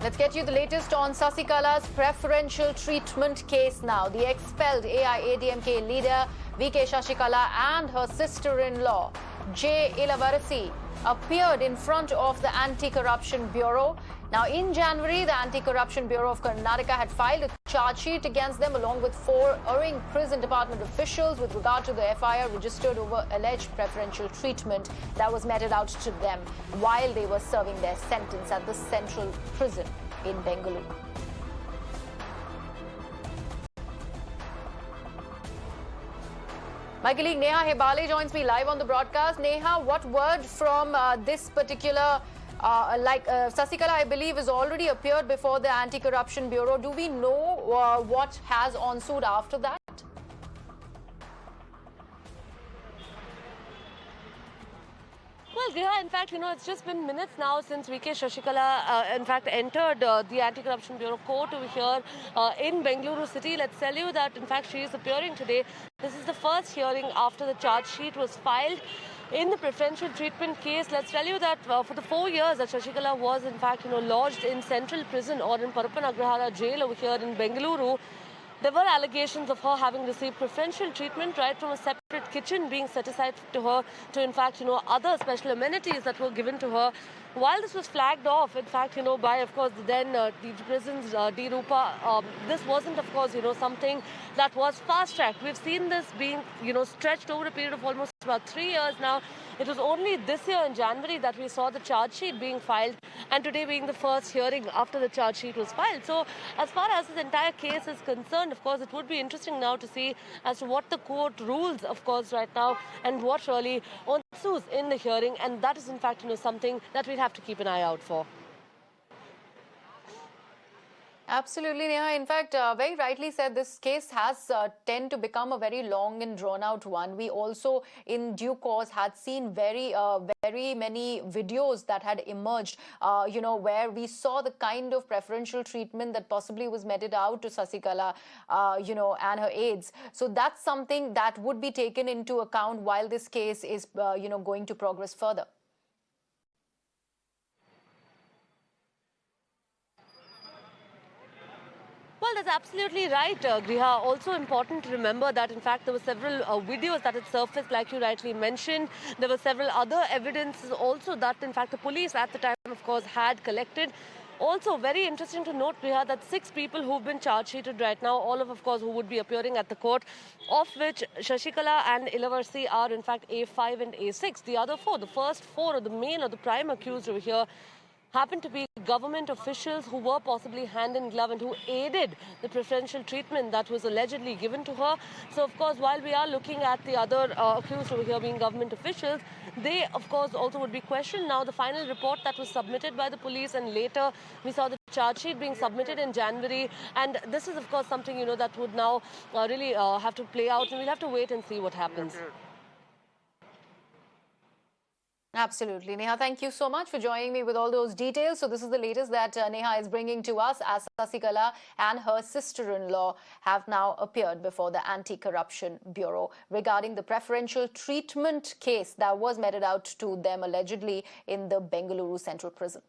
Let's get you the latest on Sasikala's preferential treatment case now. The expelled AIADMK leader VK Sasikala and her sister-in-law J. Ilavarasi appeared in front of the Anti-Corruption Bureau. Now, in January, the Anti-Corruption Bureau of Karnataka had filed a charge sheet against them along with 4 erring prison department officials with regard to the FIR registered over alleged preferential treatment that was meted out to them while they were serving their sentence at the central prison in Bengaluru. My colleague Neha Hebale joins me live on the broadcast. Neha, what word from this particular, Sasikala, I believe, has already appeared before the Anti-Corruption Bureau. Do we know what has ensued after that? Well, Griha, in fact, it's just been minutes now since VK Sasikala, in fact, entered the Anti-Corruption Bureau court over here in Bengaluru city. Let's tell you that, in fact, she is appearing today. This is the first hearing after the charge sheet was filed in the preferential treatment case. Let's tell you that for the 4 years that Sasikala was, in fact, lodged in central prison or in Parapanagrahara jail over here in Bengaluru, there were allegations of her having received preferential treatment right from a separate kitchen being set aside to her to, in fact, other special amenities that were given to her. While this was flagged off, in fact, by, of course, then the prisons, D-Rupa, this wasn't, of course, something that was fast-tracked. We've seen this being, stretched over a period of almost about 3 years now. It was only this year in January that we saw the charge sheet being filed, and today being the first hearing after the charge sheet was filed. So as far as this entire case is concerned, of course, it would be interesting now to see as to what the court rules, of course, right now, and what really ensues in the hearing. And that is, in fact, something that we'll have to keep an eye out for. Absolutely, Neha. In fact, very rightly said, this case has tend to become a very long and drawn-out one. We also, in due course, had seen very many videos that had emerged, where we saw the kind of preferential treatment that possibly was meted out to Sasikala, and her aides. So that's something that would be taken into account while this case is, going to progress further. Well, that's absolutely right, Griha. Also important to remember that, in fact, there were several videos that had surfaced, like you rightly mentioned. There were several other evidences also that, in fact, the police at the time, of course, had collected. Also, very interesting to note, Griha, that 6 people who've been charge sheeted right now, all of course, who would be appearing at the court, of which Sasikala and Ilavarasi are, in fact, A5 and A6. The other 4, the first 4, or the main or the prime accused over here, happened to be government officials who were possibly hand in glove and who aided the preferential treatment that was allegedly given to her. So, of course, while we are looking at the other accused over here being government officials, they, of course, also would be questioned. Now, the final report that was submitted by the police, and later we saw the charge sheet being submitted in January. And this is, of course, something, that would now really have to play out, and we'll have to wait and see what happens. Absolutely. Neha, thank you so much for joining me with all those details. So this is the latest that Neha is bringing to us, as Sasikala and her sister-in-law have now appeared before the Anti-Corruption Bureau regarding the preferential treatment case that was meted out to them allegedly in the Bengaluru Central Prison.